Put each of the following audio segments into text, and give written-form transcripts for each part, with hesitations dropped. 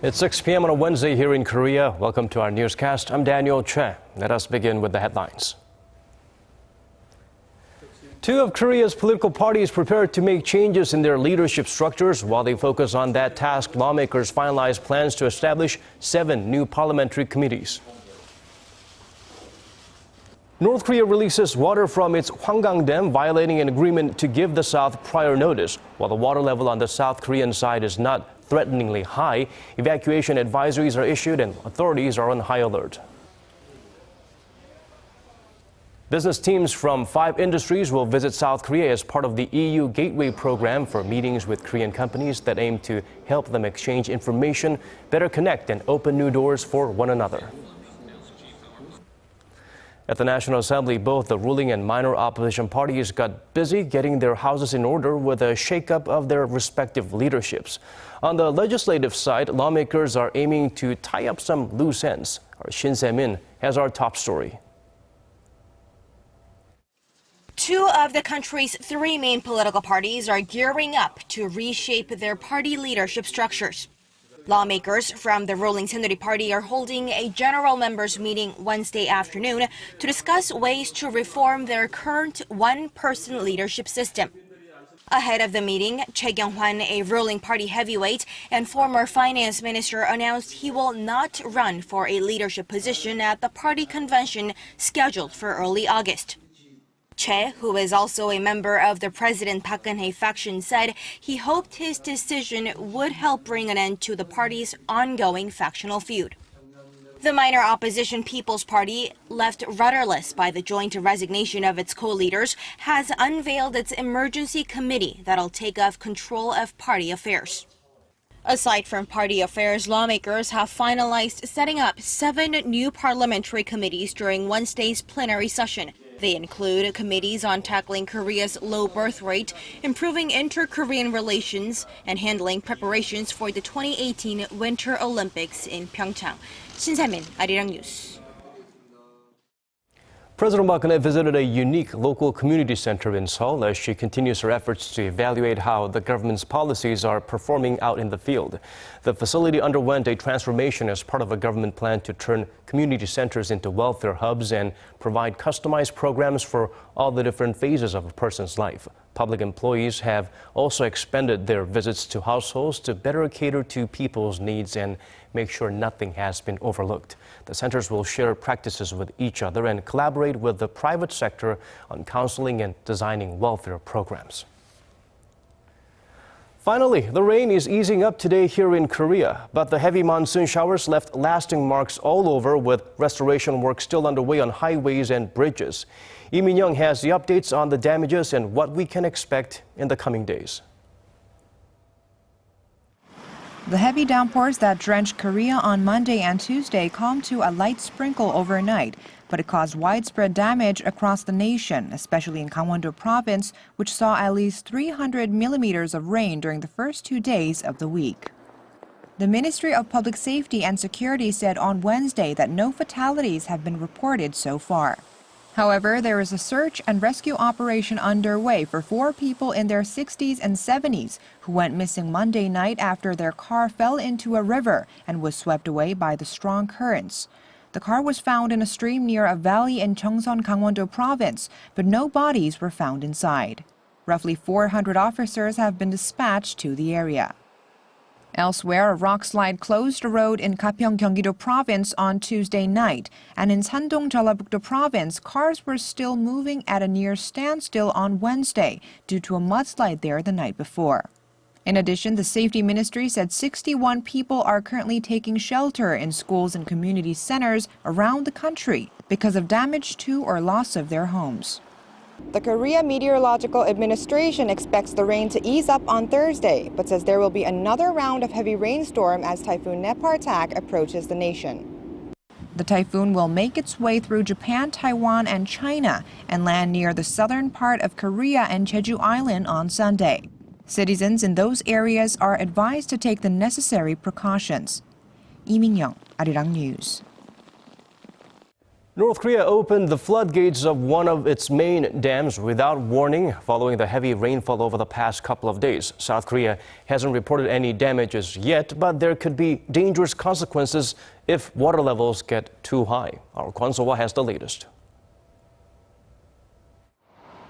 It's 6 p.m. on a Wednesday here in Korea. Welcome to our newscast. I'm Daniel Che. Let us begin with the headlines. Two of Korea's political parties prepared to make changes in their leadership structures. While they focus on that task, lawmakers finalized plans to establish 7 new parliamentary committees. North Korea releases water from its Hwanggang Dam, violating an agreement to give the South prior notice. While the water level on the South Korean side is not threateningly high, evacuation advisories are issued and authorities are on high alert. Business teams from 5 industries will visit South Korea as part of the EU Gateway program for meetings with Korean companies that aim to help them exchange information, better connect, and open new doors for one another. At the National Assembly, both the ruling and minor opposition parties got busy getting their houses in order with a shakeup of their respective leaderships. On the legislative side, lawmakers are aiming to tie up some loose ends. Our Shin Se-min has our top story. 2 of the country's 3 main political parties are gearing up to reshape their party leadership structures. Lawmakers from the ruling Saenuri Party are holding a general members meeting Wednesday afternoon to discuss ways to reform their current one-person leadership system. Ahead of the meeting, Park Geunhye, a ruling party heavyweight and former finance minister, announced he will not run for a leadership position at the party convention scheduled for early August. Che, who is also a member of the President Park Geunhye faction, said he hoped his decision would help bring an end to the party's ongoing factional feud. The minor opposition People's Party, left rudderless by the joint resignation of its co-leaders, has unveiled its emergency committee that'll take up control of party affairs. Aside from party affairs, lawmakers have finalized setting up 7 new parliamentary committees during Wednesday's plenary session. They include committees on tackling Korea's low birth rate, improving inter-Korean relations, and handling preparations for the 2018 Winter Olympics in Pyeongchang. Shin Se-min, Arirang News. President Park Geunhye visited a unique local community center in Seoul as she continues her efforts to evaluate how the government's policies are performing out in the field. The facility underwent a transformation as part of a government plan to turn community centers into welfare hubs and provide customized programs for all the different phases of a person's life. Public employees have also expanded their visits to households to better cater to people's needs and make sure nothing has been overlooked. The centers will share practices with each other and collaborate with the private sector on counseling and designing welfare programs. Finally, the rain is easing up today here in Korea, but the heavy monsoon showers left lasting marks all over, with restoration work still underway on highways and bridges. Lee Min-young has the updates on the damages and what we can expect in the coming days. The heavy downpours that drenched Korea on Monday and Tuesday calmed to a light sprinkle overnight, but it caused widespread damage across the nation, especially in Gangwon-do province, which saw at least 300 millimeters of rain during the first 2 days of the week. The Ministry of Public Safety and Security said on Wednesday that no fatalities have been reported so far. However, there is a search and rescue operation underway for 4 people in their 60s and 70s who went missing Monday night after their car fell into a river and was swept away by the strong currents. The car was found in a stream near a valley in Cheongseon, Gangwon-do province, but no bodies were found inside. Roughly 400 officers have been dispatched to the area. Elsewhere, a rock slide closed a road in Gapyeong, Gyeonggi-do province on Tuesday night, and in Sandong, Jeollabuk-do province, cars were still moving at a near standstill on Wednesday due to a mudslide there the night before. In addition, the Safety Ministry said 61 people are currently taking shelter in schools and community centers around the country because of damage to or loss of their homes. The Korea Meteorological Administration expects the rain to ease up on Thursday, but says there will be another round of heavy rainstorm as Typhoon Nepartak approaches the nation. The typhoon will make its way through Japan, Taiwan, and China and land near the southern part of Korea and Jeju Island on Sunday. Citizens in those areas are advised to take the necessary precautions. Lee Min-young, Arirang News. North Korea opened the floodgates of one of its main dams without warning following the heavy rainfall over the past couple of days. South Korea hasn't reported any damages yet, but there could be dangerous consequences if water levels get too high. Our Kwon So-hwa has the latest.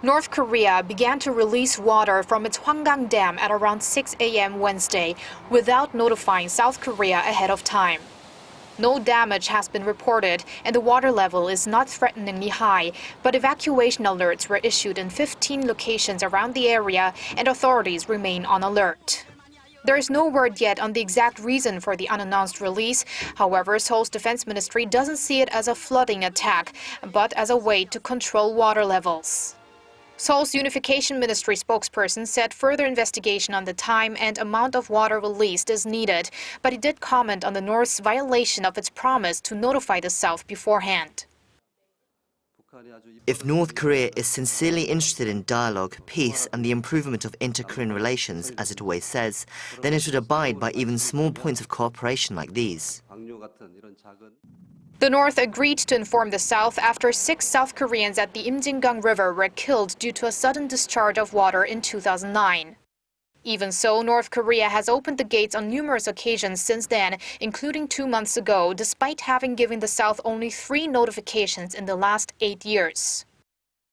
North Korea began to release water from its Hwanggang Dam at around 6 a.m. Wednesday without notifying South Korea ahead of time. No damage has been reported and the water level is not threateningly high, but evacuation alerts were issued in 15 locations around the area and authorities remain on alert. There is no word yet on the exact reason for the unannounced release. However, Seoul's defense ministry doesn't see it as a flooding attack, but as a way to control water levels. Seoul's Unification Ministry spokesperson said further investigation on the time and amount of water released is needed, but he did comment on the North's violation of its promise to notify the South beforehand. If North Korea is sincerely interested in dialogue, peace and the improvement of inter-Korean relations, as it always says, then it should abide by even small points of cooperation like these. The North agreed to inform the South after 6 South Koreans at the Imjingang River were killed due to a sudden discharge of water in 2009. Even so, North Korea has opened the gates on numerous occasions since then, including 2 months ago, despite having given the South only 3 notifications in the last 8 years.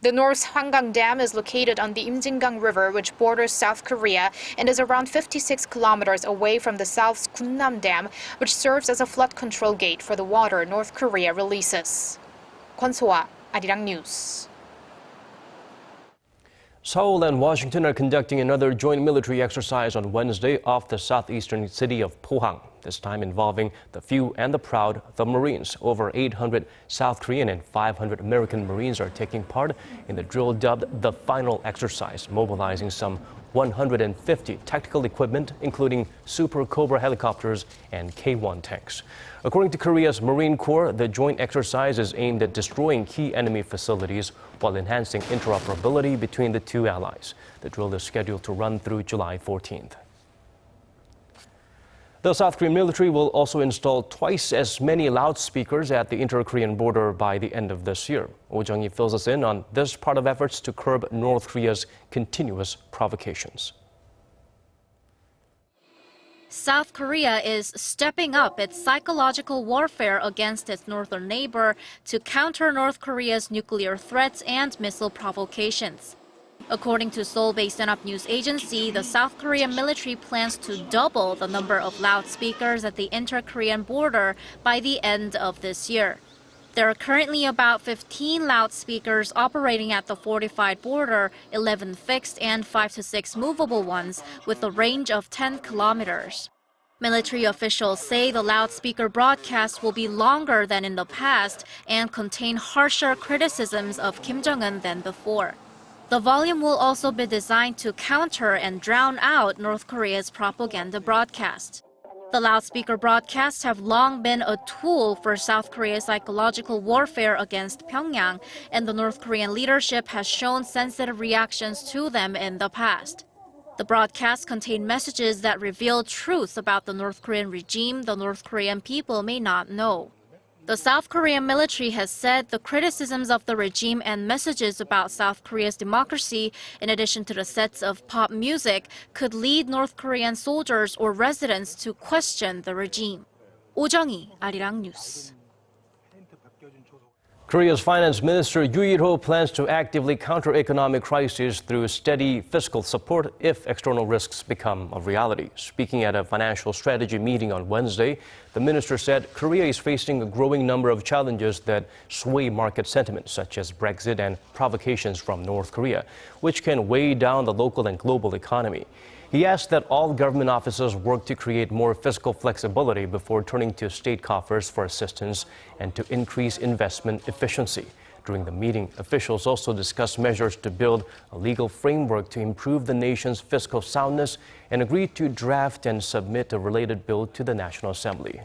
The North's Hwanggang Dam is located on the Imjingang River, which borders South Korea, and is around 56 kilometers away from the South's Gunnam Dam, which serves as a flood control gate for the water North Korea releases. Kwon So-hwa, Arirang News. Seoul and Washington are conducting another joint military exercise on Wednesday off the southeastern city of Pohang, this time involving the few and the proud, the Marines. Over 800 South Korean and 500 American Marines are taking part in the drill dubbed the Final Exercise, mobilizing some 150 tactical equipment, including Super Cobra helicopters and K-1 tanks. According to Korea's Marine Corps, the joint exercise is aimed at destroying key enemy facilities while enhancing interoperability between the two allies. The drill is scheduled to run through July 14th. The South Korean military will also install twice as many loudspeakers at the inter-Korean border by the end of this year. Oh Jung-hee fills us in on this part of efforts to curb North Korea's continuous provocations. South Korea is stepping up its psychological warfare against its northern neighbor to counter North Korea's nuclear threats and missile provocations. According to Seoul-based Yonhap News Agency, the South Korean military plans to double the number of loudspeakers at the inter-Korean border by the end of this year. There are currently about 15 loudspeakers operating at the fortified border, 11 fixed and 5 to 6 movable ones, with a range of 10 kilometers. Military officials say the loudspeaker broadcast will be longer than in the past and contain harsher criticisms of Kim Jong-un than before. The volume will also be designed to counter and drown out North Korea's propaganda broadcast. The loudspeaker broadcasts have long been a tool for South Korea's psychological warfare against Pyongyang, and the North Korean leadership has shown sensitive reactions to them in the past. The broadcasts contain messages that reveal truths about the North Korean regime the North Korean people may not know. The South Korean military has said the criticisms of the regime and messages about South Korea's democracy, in addition to the sets of pop music, could lead North Korean soldiers or residents to question the regime. Oh Jung-hee, Arirang News. Korea's finance minister Yoo Il-ho plans to actively counter economic crises through steady fiscal support if external risks become a reality. Speaking at a financial strategy meeting on Wednesday, the minister said Korea is facing a growing number of challenges that sway market sentiment, such as Brexit and provocations from North Korea, which can weigh down the local and global economy. He asked that all government offices work to create more fiscal flexibility before turning to state coffers for assistance and to increase investment efficiency. During the meeting, officials also discussed measures to build a legal framework to improve the nation's fiscal soundness and agreed to draft and submit a related bill to the National Assembly.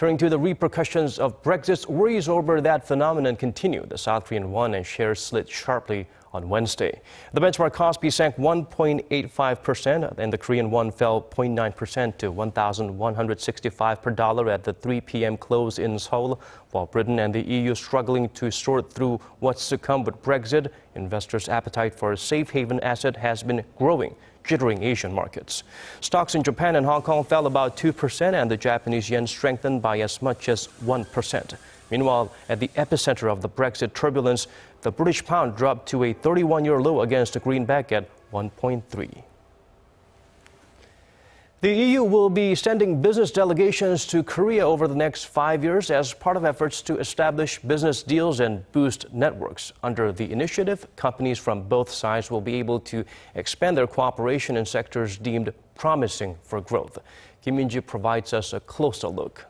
Turning to the repercussions of Brexit, worries over that phenomenon continue. The South Korean won and shares slid sharply on Wednesday. The benchmark Kospi sank 1.85% and the Korean won fell 0.9% to 1,165 per dollar at the 3 p.m. close in Seoul. While Britain and the EU struggling to sort through what's to come with Brexit, investors' appetite for a safe haven asset has been growing, jittering Asian markets. Stocks in Japan and Hong Kong fell about 2% and the Japanese yen strengthened by as much as 1%. Meanwhile, at the epicenter of the Brexit turbulence, the British pound dropped to a 31-year low against the greenback at 1.3. The EU will be sending business delegations to Korea over the next 5 years as part of efforts to establish business deals and boost networks. Under the initiative, companies from both sides will be able to expand their cooperation in sectors deemed promising for growth. Kim Min-ji provides us a closer look.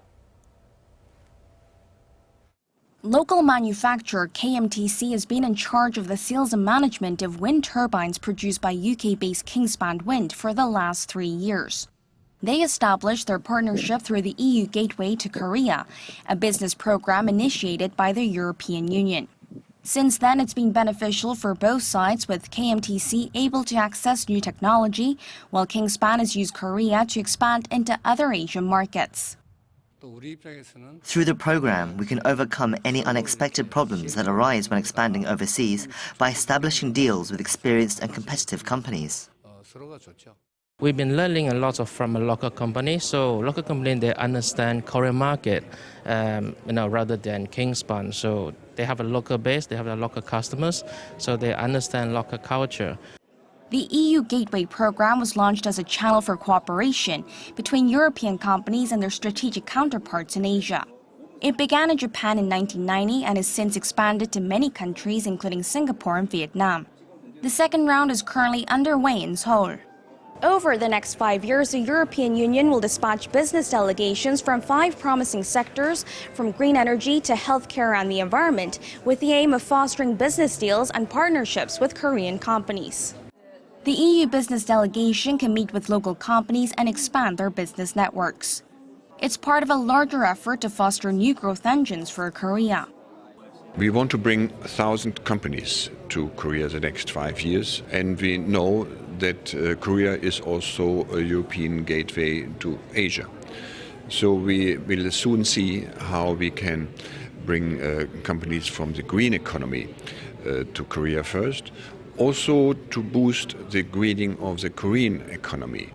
Local manufacturer KMTC has been in charge of the sales and management of wind turbines produced by UK-based Kingspan Wind for the last 3 years. They established their partnership through the EU Gateway to Korea, a business program initiated by the European Union. Since then, it's been beneficial for both sides, with KMTC able to access new technology, while Kingspan has used Korea to expand into other Asian markets. Through the program, we can overcome any unexpected problems that arise when expanding overseas by establishing deals with experienced and competitive companies. We've been learning a lot from a local company. So local company, they understand Korean market, rather than Kingspan. So they have a local base, they have a local customers, so they understand local culture. The EU Gateway program was launched as a channel for cooperation between European companies and their strategic counterparts in Asia. It began in Japan in 1990 and has since expanded to many countries, including Singapore and Vietnam. The second round is currently underway in Seoul. Over the next 5 years, the European Union will dispatch business delegations from 5 promising sectors, from green energy to healthcare and the environment, with the aim of fostering business deals and partnerships with Korean companies. The EU business delegation can meet with local companies and expand their business networks. It's part of a larger effort to foster new growth engines for Korea. We want to bring 1,000 companies to Korea the next 5 years, and we know that Korea is also a European gateway to Asia. So we will soon see how we can bring companies from the green economy to Korea first, also to boost the greening of the Korean economy.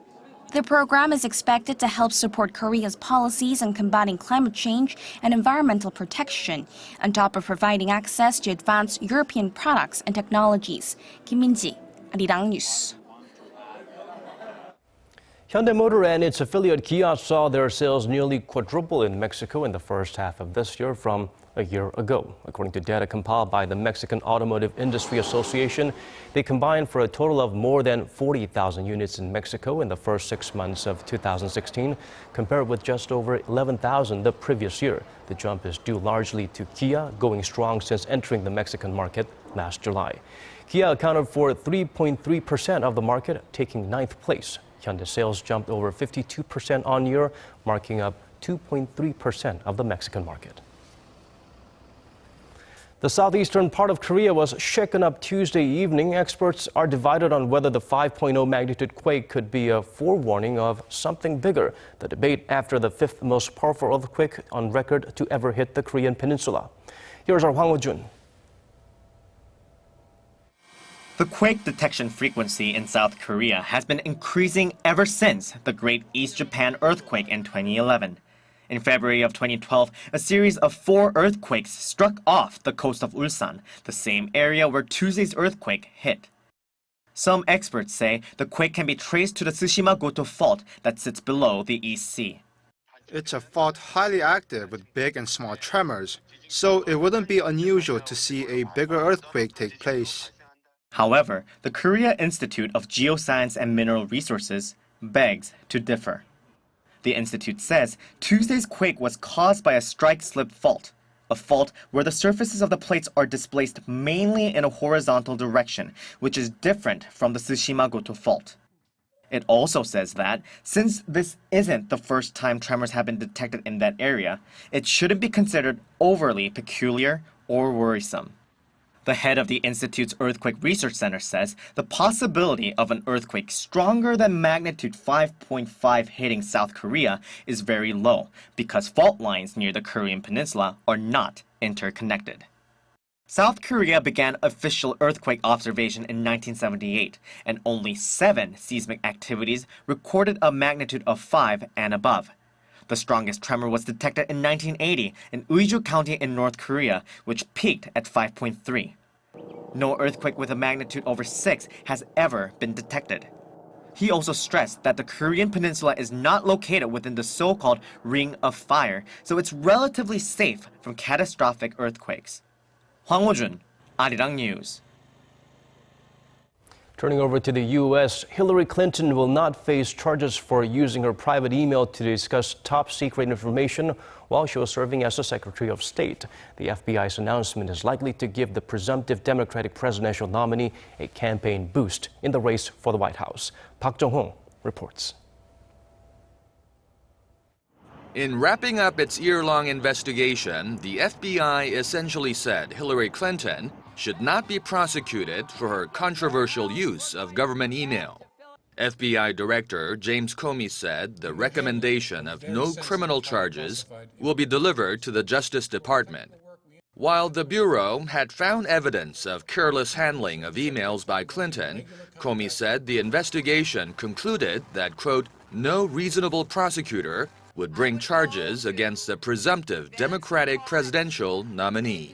The program is expected to help support Korea's policies on combating climate change and environmental protection, on top of providing access to advanced European products and technologies. Kim Min-ji, Arirang News. Hyundai Motor and its affiliate Kia saw their sales nearly quadruple in Mexico in the first half of this year from a year ago. According to data compiled by the Mexican Automotive Industry Association, they combined for a total of more than 40,000 units in Mexico in the first 6 months of 2016, compared with just over 11,000 the previous year. The jump is due largely to Kia going strong since entering the Mexican market last July. Kia accounted for 3.3% of the market, taking 9th place. Hyundai sales jumped over 52% on year, marking up 2.3% of the Mexican market. The southeastern part of Korea was shaken up Tuesday evening. Experts are divided on whether the 5.0 magnitude quake could be a forewarning of something bigger. The debate after the 5th most powerful earthquake on record to ever hit the Korean peninsula. Here's our Hwang Ho-jun. The quake detection frequency in South Korea has been increasing ever since the Great East Japan earthquake in 2011. In February of 2012, a series of 4 earthquakes struck off the coast of Ulsan, the same area where Tuesday's earthquake hit. Some experts say the quake can be traced to the Tsushima-Goto Fault that sits below the East Sea. It's a fault highly active with big and small tremors, so it wouldn't be unusual to see a bigger earthquake take place. However, the Korea Institute of Geoscience and Mineral Resources begs to differ. The institute says Tuesday's quake was caused by a strike-slip fault, a fault where the surfaces of the plates are displaced mainly in a horizontal direction, which is different from the Tsushima-Goto Fault. It also says that, since this isn't the first time tremors have been detected in that area, it shouldn't be considered overly peculiar or worrisome. The head of the Institute's Earthquake Research Center says the possibility of an earthquake stronger than magnitude 5.5 hitting South Korea is very low because fault lines near the Korean peninsula are not interconnected. South Korea began official earthquake observation in 1978, and only 7 seismic activities recorded a magnitude of 5 and above. The strongest tremor was detected in 1980 in Uiju County in North Korea, which peaked at 5.3. No earthquake with a magnitude over 6 has ever been detected. He also stressed that the Korean peninsula is not located within the so-called Ring of Fire, so it's relatively safe from catastrophic earthquakes. Hwang Ho-jun, Arirang News. Turning over to the U.S., Hillary Clinton will not face charges for using her private email to discuss top-secret information while she was serving as the Secretary of State. The FBI's announcement is likely to give the presumptive Democratic presidential nominee a campaign boost in the race for the White House. Park Geunhye reports. In wrapping up its year-long investigation, the FBI essentially said Hillary Clinton should not be prosecuted for her controversial use of government email. FBI Director James Comey said the recommendation of no criminal charges will be delivered to the Justice Department. While the Bureau had found evidence of careless handling of emails by Clinton, Comey said the investigation concluded that, quote, no reasonable prosecutor would bring charges against the presumptive Democratic presidential nominee.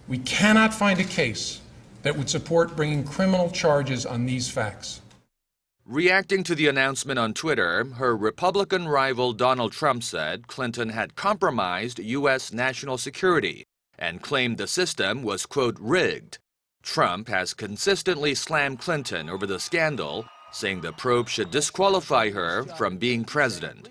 We cannot find a case that would support bringing criminal charges on these facts. Reacting to the announcement on Twitter, her Republican rival Donald Trump said Clinton had compromised U.S. national security and claimed the system was, quote, rigged. Trump has consistently slammed Clinton over the scandal, saying the probe should disqualify her from being president.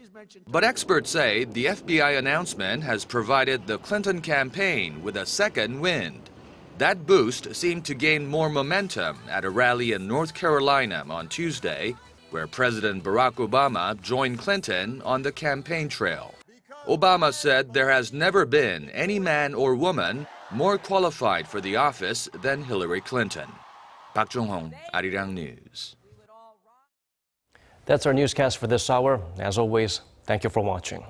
But experts say the FBI announcement has provided the Clinton campaign with a second wind. That boost seemed to gain more momentum at a rally in North Carolina on Tuesday, where President Barack Obama joined Clinton on the campaign trail. Obama said there has never been any man or woman more qualified for the office than Hillary Clinton. Park Geunhye, Arirang News. That's our newscast for this hour. As always, thank you for watching.